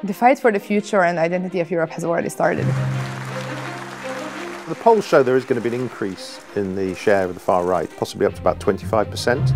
The fight for the future and identity of Europe has already started. The polls show there is going to be an increase in the share of the far right, possibly up to about 25%.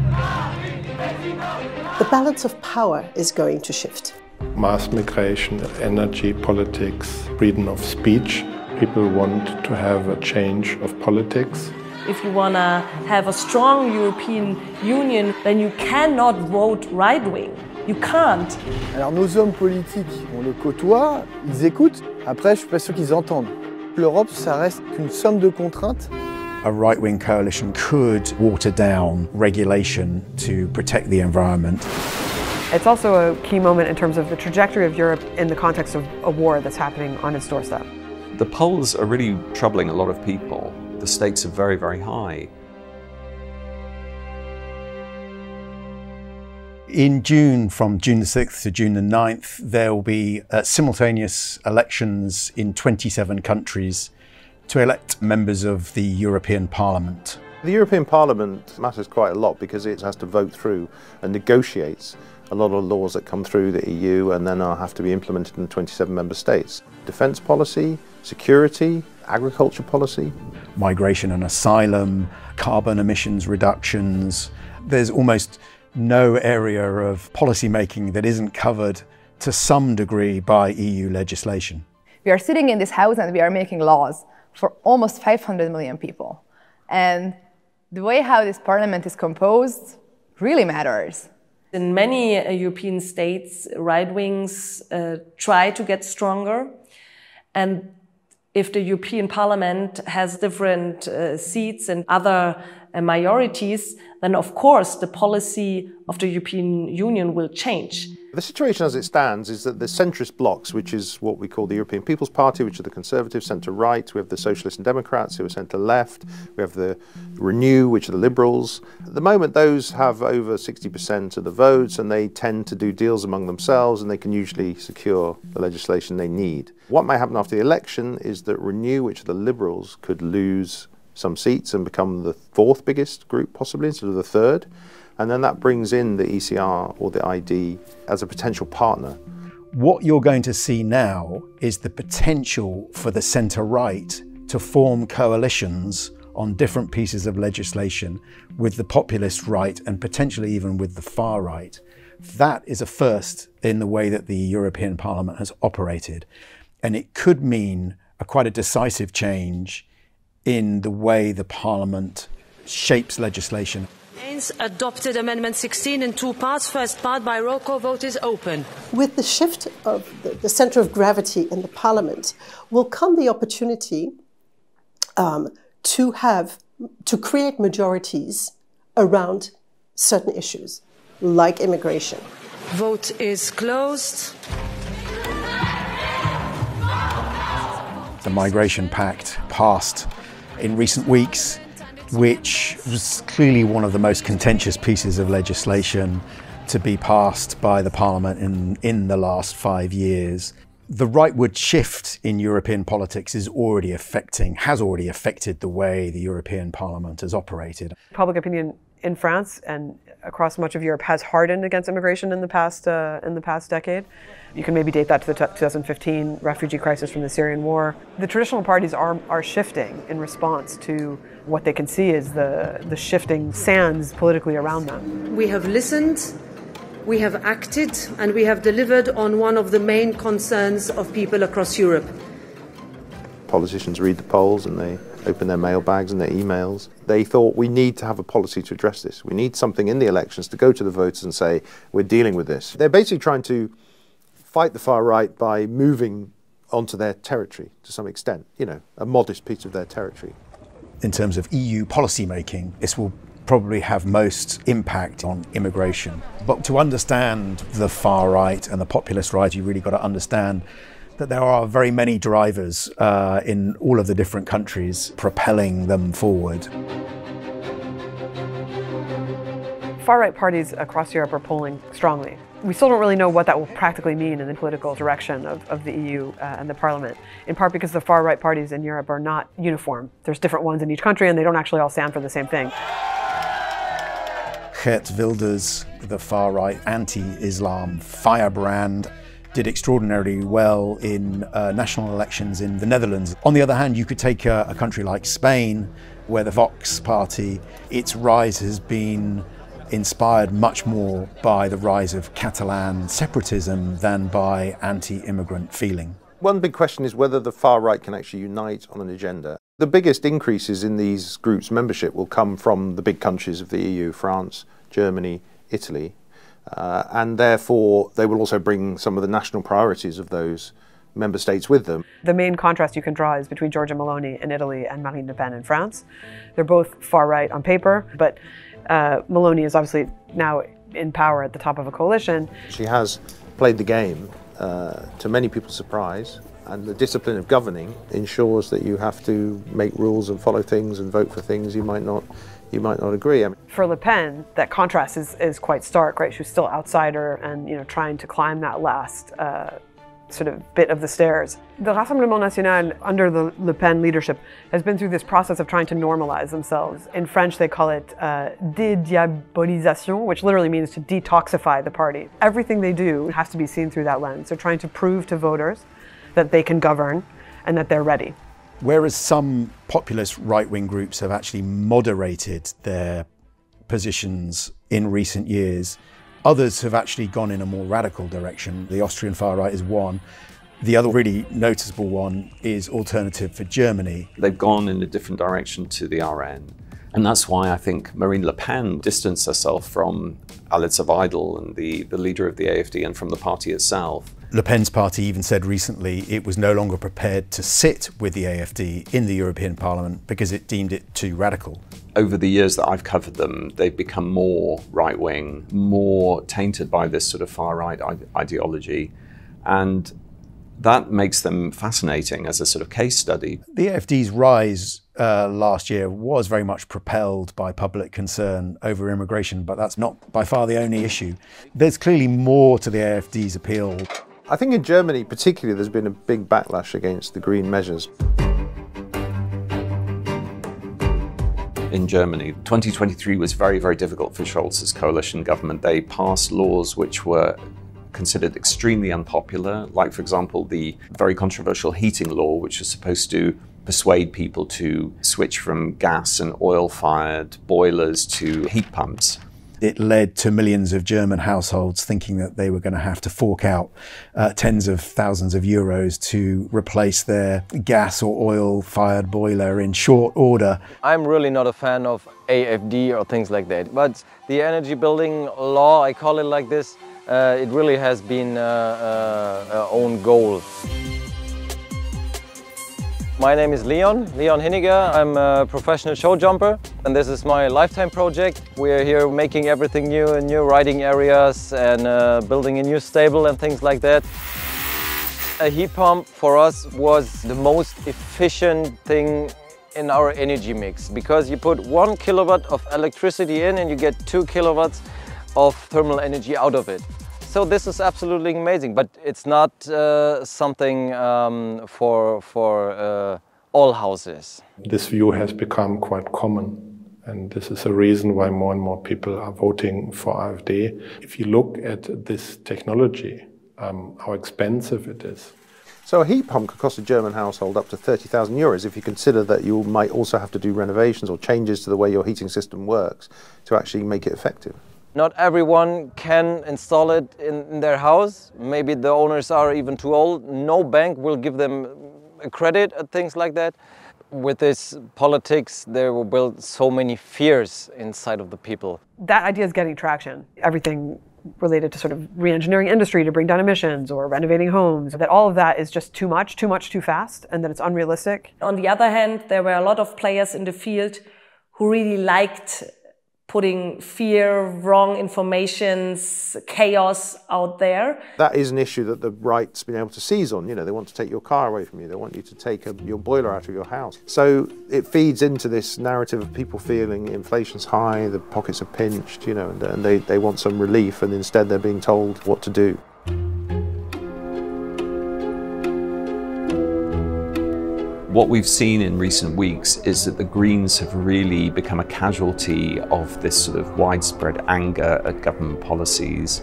The balance of power is going to shift. Mass migration, energy, politics, freedom of speech. People want to have a change of politics. If you want to have a strong European Union, then you cannot vote right-wing. You can't. Alors nos hommes politiques, on les côtoie, ils écoutent. Après, je suis pas sûr qu'ils entendent. L'Europe, ça reste qu'une somme de contraintes. A right-wing coalition could water down regulation to protect the environment. It's also a key moment in terms of the trajectory of Europe in the context of a war that's happening on its doorstep. The polls are really troubling a lot of people. The stakes are very, very high. In June, from June the 6th to June the 9th, there will be simultaneous elections in 27 countries to elect members of the European Parliament. The European Parliament matters quite a lot because it has to vote through and negotiates a lot of laws that come through the EU and then have to be implemented in the 27 member states. Defence policy, security, agriculture policy. Migration and asylum, carbon emissions reductions. There's almost no area of policy making that isn't covered to some degree by EU legislation. We are sitting in this house and we are making laws for almost 500 million people. And the way how this parliament is composed really matters. In many European states, right wings try to get stronger. And if the European Parliament has different seats and other majorities, then of course the policy of the European Union will change. The situation as it stands is that the centrist blocs, which is what we call the European People's Party, which are the Conservatives, centre-right, we have the Socialists and Democrats, who are centre-left, we have the Renew, which are the Liberals. At the moment, those have over 60% of the votes, and they tend to do deals among themselves, and they can usually secure the legislation they need. What may happen after the election is that Renew, which are the Liberals, could lose some seats and become the fourth biggest group, possibly, instead of the third. And then that brings in the ECR or the ID as a potential partner. What you're going to see now is the potential for the centre-right to form coalitions on different pieces of legislation with the populist right and potentially even with the far right. That is a first in the way that the European Parliament has operated. And it could mean quite a decisive change in the way the Parliament shapes legislation. Adopted Amendment 16 in two parts. First part by roll call vote is open. With the shift of the centre of gravity in the Parliament will come the opportunity to create majorities around certain issues, like immigration. Vote is closed. The Migration Pact passed in recent weeks, which was clearly one of the most contentious pieces of legislation to be passed by the Parliament in the last 5 years. The rightward shift in European politics has already affected the way the European Parliament has operated. Public opinion in France and across much of Europe has hardened against immigration in the past decade. You can maybe date that to the 2015 refugee crisis from the Syrian war. The traditional parties are shifting in response to what they can see as the shifting sands politically around them. We have listened, we have acted, and we have delivered on one of the main concerns of people across Europe. Politicians read the polls and they open their mailbags and their emails. They thought, we need to have a policy to address this. We need something in the elections to go to the voters and say, we're dealing with this. They're basically trying to fight the far right by moving onto their territory to some extent, a modest piece of their territory. In terms of EU policy making, this will probably have most impact on immigration. But to understand the far right and the populist right, you really got to understand that there are very many drivers in all of the different countries propelling them forward. Far-right parties across Europe are polling strongly. We still don't really know what that will practically mean in the political direction of the EU and the Parliament, in part because the far-right parties in Europe are not uniform. There's different ones in each country and they don't actually all stand for the same thing. Geert Wilders, the far-right anti-Islam firebrand, did extraordinarily well in national elections in the Netherlands. On the other hand, you could take a country like Spain, where the Vox party, its rise has been inspired much more by the rise of Catalan separatism than by anti-immigrant feeling. One big question is whether the far right can actually unite on an agenda. The biggest increases in these groups' membership will come from the big countries of the EU, France, Germany, Italy, and therefore they will also bring some of the national priorities of those member states with them. The main contrast you can draw is between Giorgia Meloni in Italy and Marine Le Pen in France. They're both far right on paper, but Meloni is obviously now in power at the top of a coalition. She has played the game, to many people's surprise, and the discipline of governing ensures that you have to make rules and follow things and vote for things you might not agree. For Le Pen, that contrast is quite stark, right? She's still outsider and trying to climb that last sort of bit of the stairs. The Rassemblement National, under the Le Pen leadership, has been through this process of trying to normalize themselves. In French, they call it dédiabolisation, which literally means to detoxify the party. Everything they do has to be seen through that lens. They're trying to prove to voters that they can govern and that they're ready. Whereas some populist right-wing groups have actually moderated their positions in recent years, others have actually gone in a more radical direction. The Austrian far right is one. The other really noticeable one is Alternative for Germany. They've gone in a different direction to the RN. And that's why I think Marine Le Pen distanced herself from Alice Weidel and the leader of the AfD and from the party itself. Le Pen's party even said recently it was no longer prepared to sit with the AfD in the European Parliament because it deemed it too radical. Over the years that I've covered them, they've become more right-wing, more tainted by this sort of far-right ideology. And that makes them fascinating as a sort of case study. The AfD's rise last year was very much propelled by public concern over immigration, but that's not by far the only issue. There's clearly more to the AfD's appeal. I think in Germany particularly there's been a big backlash against the green measures. In Germany, 2023 was very, very difficult for Scholz's coalition government. They passed laws which were considered extremely unpopular, like, for example, the very controversial heating law, which was supposed to persuade people to switch from gas and oil-fired boilers to heat pumps. It led to millions of German households thinking that they were going to have to fork out tens of thousands of euros to replace their gas or oil-fired boiler in short order. I'm really not a fan of AfD or things like that, but the energy building law, I call it like this, it really has been our own goal. My name is Leon Hinniger. I'm a professional show jumper and this is my lifetime project. We're here making everything new and new riding areas and building a new stable and things like that. A heat pump for us was the most efficient thing in our energy mix because you put 1 kilowatt of electricity in and you get 2 kilowatts of thermal energy out of it. So this is absolutely amazing, but it's not something for all houses. This view has become quite common, and this is a reason why more and more people are voting for AfD. If you look at this technology, how expensive it is. So a heat pump could cost a German household up to 30,000 euros if you consider that you might also have to do renovations or changes to the way your heating system works to actually make it effective. Not everyone can install it in their house. Maybe the owners are even too old. No bank will give them a credit and things like that. With this politics, there will build so many fears inside of the people. That idea is getting traction. Everything related to sort of re-engineering industry to bring down emissions or renovating homes, that all of that is just too much, too fast, and that it's unrealistic. On the other hand, there were a lot of players in the field who really liked putting fear, wrong informations, chaos out there. That is an issue that the right's been able to seize on. You know, they want to take your car away from you. They want you to take your boiler out of your house. So it feeds into this narrative of people feeling inflation's high, the pockets are pinched, you know, and they want some relief, and instead they're being told what to do. What we've seen in recent weeks is that the Greens have really become a casualty of this sort of widespread anger at government policies.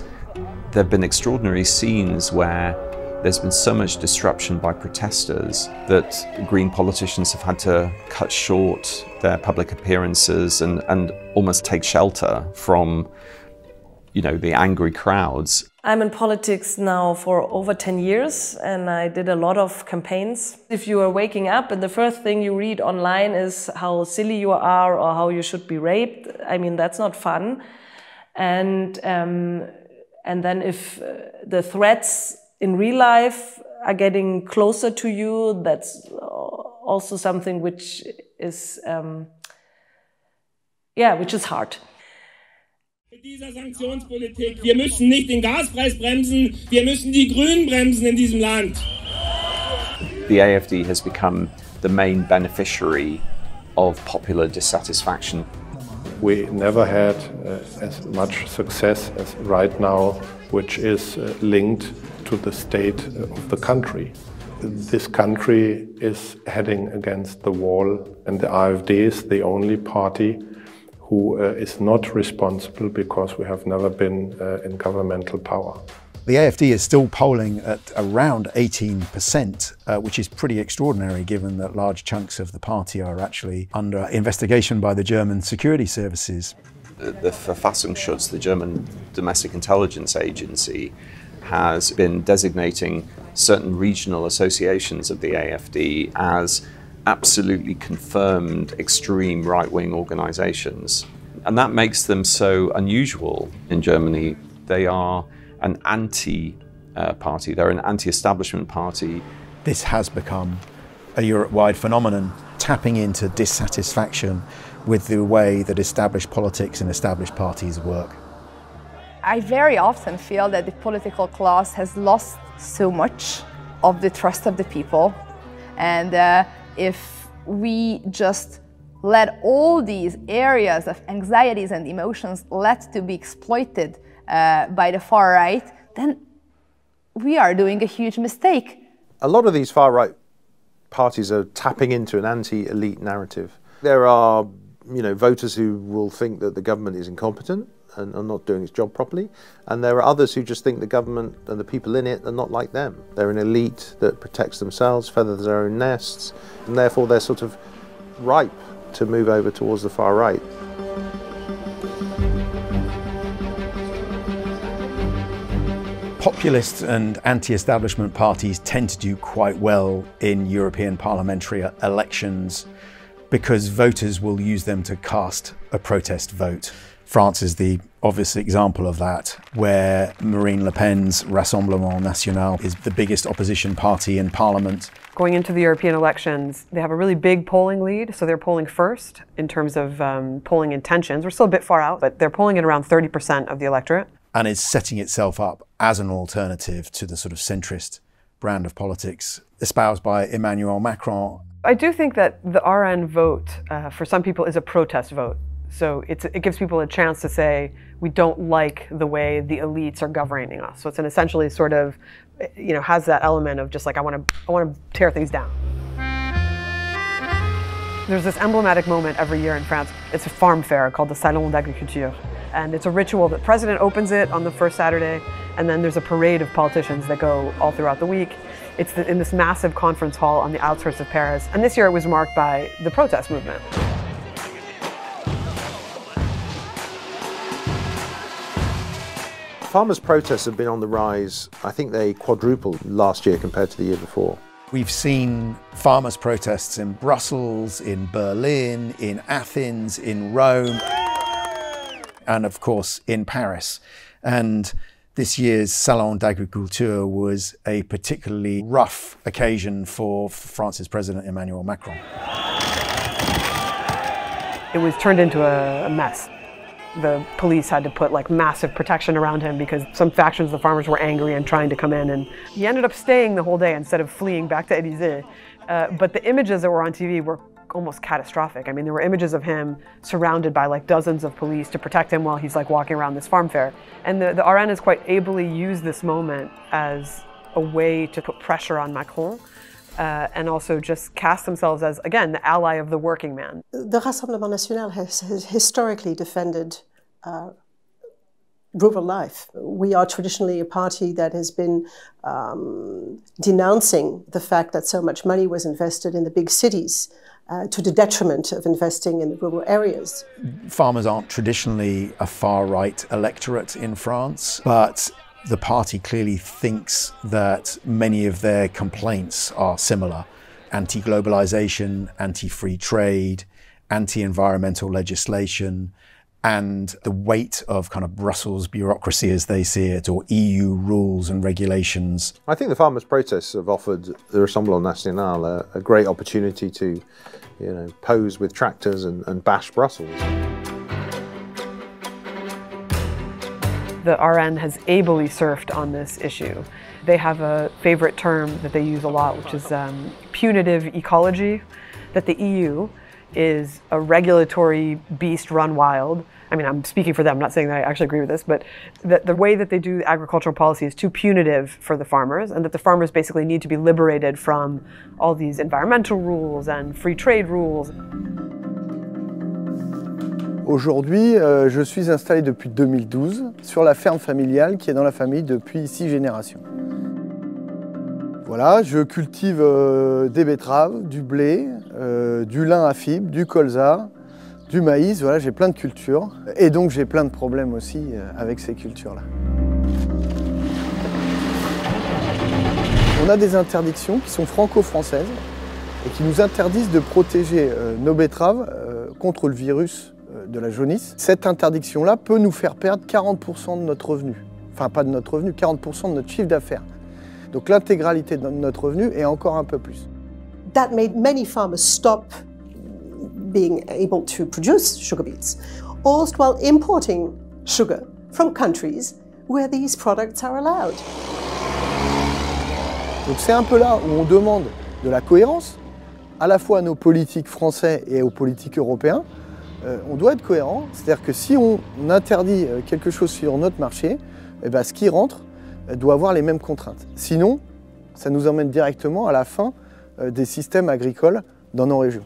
There have been extraordinary scenes where there's been so much disruption by protesters that Green politicians have had to cut short their public appearances and almost take shelter from, you know, the angry crowds. I'm in politics now for over 10 years and I did a lot of campaigns. If you are waking up and the first thing you read online is how silly you are or how you should be raped, I mean, that's not fun. And then if the threats in real life are getting closer to you, that's also something which is, which is hard. Mit dieser Sanktionspolitik, wir müssen nicht den Gaspreis bremsen, wir müssen die Grünen bremsen in diesem Land. The AfD has become the main beneficiary of popular dissatisfaction. We never had as much success as right now, which is linked to the state of the country. This country is heading against the wall, and the AfD is the only party who is not responsible because we have never been in governmental power. The AfD is still polling at around 18%, which is pretty extraordinary given that large chunks of the party are actually under investigation by the German security services. The Verfassungsschutz, the German domestic intelligence agency, has been designating certain regional associations of the AfD as absolutely confirmed extreme right-wing organizations. And that makes them so unusual in Germany. They are an anti-party, they're an anti-establishment party. This has become a Europe-wide phenomenon, tapping into dissatisfaction with the way that established politics and established parties work. I very often feel that the political class has lost so much of the trust of the people. And if we just let all these areas of anxieties and emotions to be exploited by the far right, then we are doing a huge mistake. A lot of these far right parties are tapping into an anti-elite narrative. There are, voters who will think that the government is incompetent and are not doing its job properly, and there are others who just think the government and the people in it are not like them. They're an elite that protects themselves, feathers their own nests, and therefore they're sort of ripe to move over towards the far right. Populist and anti-establishment parties tend to do quite well in European parliamentary elections because voters will use them to cast a protest vote. France is the obvious example of that, where Marine Le Pen's Rassemblement National is the biggest opposition party in parliament. Going into the European elections, they have a really big polling lead, so they're polling first in terms of polling intentions. We're still a bit far out, but they're polling at around 30% of the electorate. And is setting itself up as an alternative to the sort of centrist brand of politics espoused by Emmanuel Macron. I do think that the RN vote, for some people, is a protest vote. So it gives people a chance to say, we don't like the way the elites are governing us. So it's an essentially sort of, has that element of just like, I want to tear things down. There's this emblematic moment every year in France. It's a farm fair called the Salon d'Agriculture. And it's a ritual. The president opens it on the first Saturday, and then there's a parade of politicians that go all throughout the week. It's in this massive conference hall on the outskirts of Paris. And this year it was marked by the protest movement. Farmers' protests have been on the rise. I think they quadrupled last year compared to the year before. We've seen farmers' protests in Brussels, in Berlin, in Athens, in Rome, and of course in Paris. And this year's Salon d'Agriculture was a particularly rough occasion for France's President Emmanuel Macron. It was turned into a mess. The police had to put like massive protection around him because some factions of the farmers were angry and trying to come in, and he ended up staying the whole day instead of fleeing back to Élysée. But the images that were on TV were almost catastrophic. I mean, there were images of him surrounded by like dozens of police to protect him while he's like walking around this farm fair. And the RN has quite ably used this moment as a way to put pressure on Macron and also just cast themselves as, again, the ally of the working man. The Rassemblement National has historically defended rural life. We are traditionally a party that has been denouncing the fact that so much money was invested in the big cities to the detriment of investing in the rural areas. Farmers aren't traditionally a far-right electorate in France, but the party clearly thinks that many of their complaints are similar. Anti-globalization, anti-free trade, anti-environmental legislation, and the weight of kind of Brussels bureaucracy as they see it, or EU rules and regulations. I think the farmers' protests have offered the Rassemblement National a great opportunity to, pose with tractors and bash Brussels. The RN has ably surfed on this issue. They have a favorite term that they use a lot, which is punitive ecology, that the EU is a regulatory beast run wild. I mean, I'm speaking for them, I'm not saying that I actually agree with this, but that the way that they do agricultural policy is too punitive for the farmers, and that the farmers basically need to be liberated from all these environmental rules and free trade rules. Aujourd'hui, je suis installé depuis 2012 sur la ferme familiale qui est dans la famille depuis 6 générations. Voilà, je cultive des betteraves, du blé, du lin à fibre, du colza, du maïs, voilà, j'ai plein de cultures. Et donc j'ai plein de problèmes aussi avec ces cultures-là. On a des interdictions qui sont franco-françaises et qui nous interdisent de protéger nos betteraves contre le virus de la jaunisse. Cette interdiction-là peut nous faire perdre 40% de notre revenu. Enfin, pas de notre revenu, 40% de notre chiffre d'affaires. Donc l'intégralité de notre revenu et encore un peu plus. That made many farmers stop being able to produce sugar beets, all while importing sugar from countries where these products are allowed. Donc c'est un peu là où on demande de la cohérence, à la fois à nos politiques français et aux politiques européens. On doit être cohérent, c'est-à-dire que si on interdit quelque chose sur notre marché, eh ben, ce qui rentre doit avoir les mêmes contraintes. Sinon, ça nous emmène directement à la fin des systèmes agricoles dans nos régions.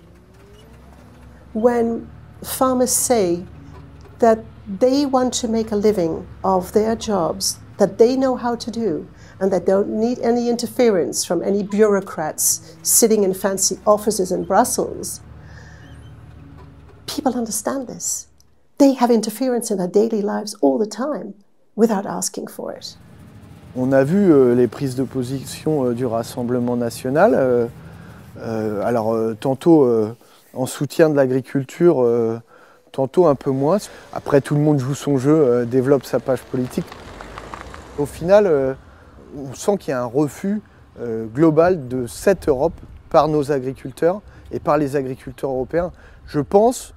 When farmers say that they want to make a living of their jobs, that they know how to do, and that they don't need any interference from any bureaucrats sitting in fancy offices in Brussels, people understand this. They have interference in their daily lives all the time without asking for it. On a vu les prises de position du Rassemblement national, tantôt en soutien de l'agriculture, tantôt un peu moins. Après, tout le monde joue son jeu, développe sa page politique. Au final, on sent qu'il y a un refus global de cette Europe par nos agriculteurs et par les agriculteurs européens. Je pense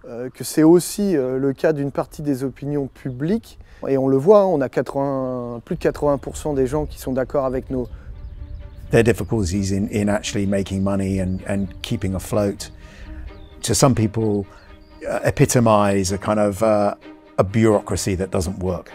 que c'est aussi le cas d'une partie des opinions publiques. Et on le voit, on a plus de 80% des gens qui sont d'accord avec nos... Their difficulties in actually making money and keeping afloat, to some people, epitomize a kind of a bureaucracy that doesn't work.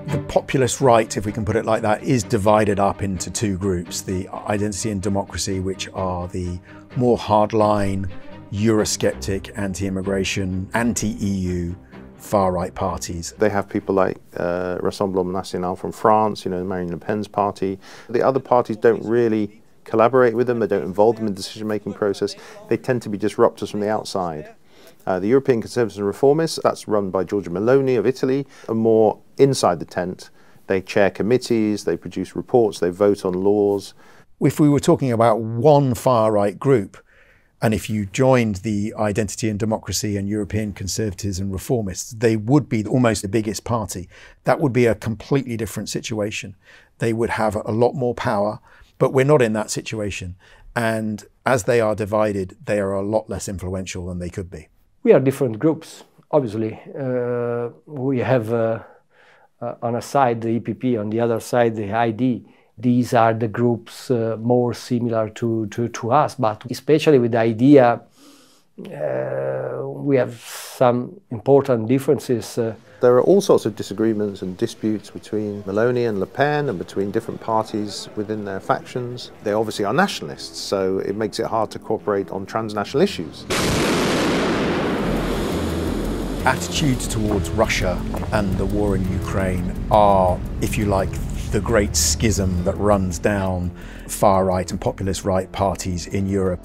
The populist right, if we can put it like that, is divided up into two groups: the identity and democracy, which are the more hardline, Eurosceptic, anti-immigration, anti-EU, far-right parties. They have people like Rassemblement National from France, Marine Le Pen's party. The other parties don't really collaborate with them, they don't involve them in the decision-making process. They tend to be disruptors from the outside. The European Conservatives and Reformists, that's run by Giorgia Meloni of Italy, are more inside the tent. They chair committees, they produce reports, they vote on laws. If we were talking about one far-right group, and if you joined the Identity and Democracy and European Conservatives and Reformists, they would be almost the biggest party. That would be a completely different situation. They would have a lot more power, but we're not in that situation. And as they are divided, they are a lot less influential than they could be. We are different groups, obviously. We have on a side the EPP, on the other side the ID. These are the groups more similar to us, but especially with the idea we have some important differences. There are all sorts of disagreements and disputes between Meloni and Le Pen and between different parties within their factions. They obviously are nationalists, so it makes it hard to cooperate on transnational issues. Attitudes towards Russia and the war in Ukraine are, if you like, the great schism that runs down far-right and populist right parties in Europe.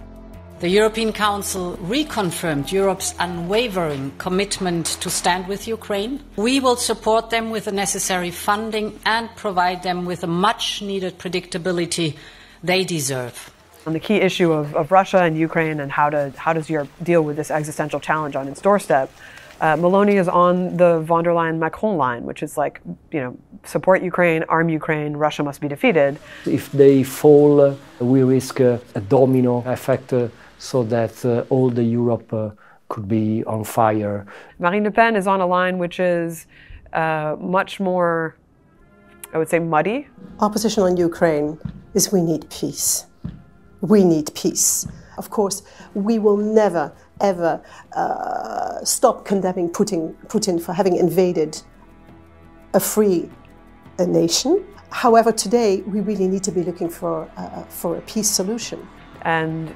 The European Council reconfirmed Europe's unwavering commitment to stand with Ukraine. We will support them with the necessary funding and provide them with the much-needed predictability they deserve. On the key issue of Russia and Ukraine and how does Europe deal with this existential challenge on its doorstep, Meloni is on the von der Leyen-Macron line, which is like, support Ukraine, arm Ukraine, Russia must be defeated. If they fall, we risk a domino effect so that all the Europe could be on fire. Marine Le Pen is on a line which is much more, I would say, muddy. Our position on Ukraine is we need peace. We need peace. Of course, we will never, ever stop condemning Putin for having invaded a free nation. However, today we really need to be looking for a peace solution. And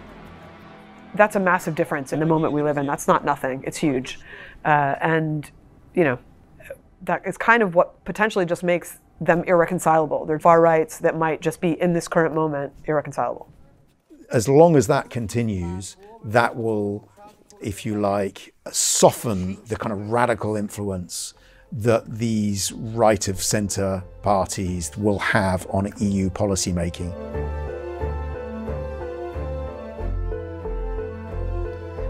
that's a massive difference in the moment we live in. That's not nothing. It's huge. And, that is kind of what potentially just makes them irreconcilable. They're far rights that might just be, in this current moment, irreconcilable. As long as that continues, that will, if you like, soften the kind of radical influence that these right-of-centre parties will have on EU policy making.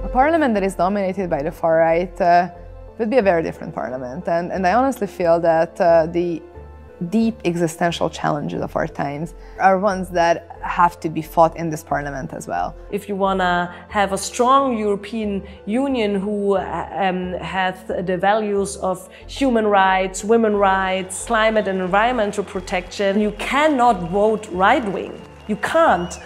A parliament that is dominated by the far right would be a very different parliament. And I honestly feel that the deep existential challenges of our times are ones that have to be fought in this parliament as well. If you want to have a strong European Union who has the values of human rights, women's rights, climate and environmental protection, you cannot vote right-wing. You can't.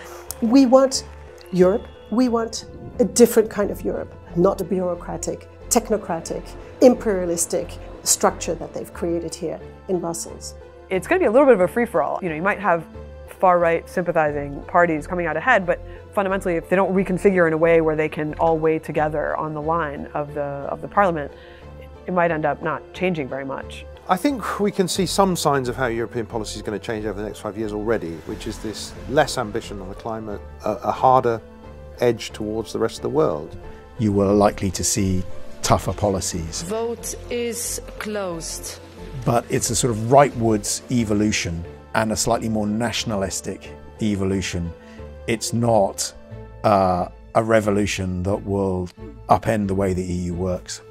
We want Europe. We want a different kind of Europe, not a bureaucratic, technocratic, imperialistic structure that they've created here in Brussels. It's going to be a little bit of a free-for-all. You might have far-right sympathizing parties coming out ahead, but fundamentally, if they don't reconfigure in a way where they can all weigh together on the line of the parliament, it might end up not changing very much. I think we can see some signs of how European policy is going to change over the next 5 years already, which is this less ambition on the climate, a harder edge towards the rest of the world. You were likely to see tougher policies. Vote is closed. But it's a sort of rightwards evolution and a slightly more nationalistic evolution. It's not a revolution that will upend the way the EU works.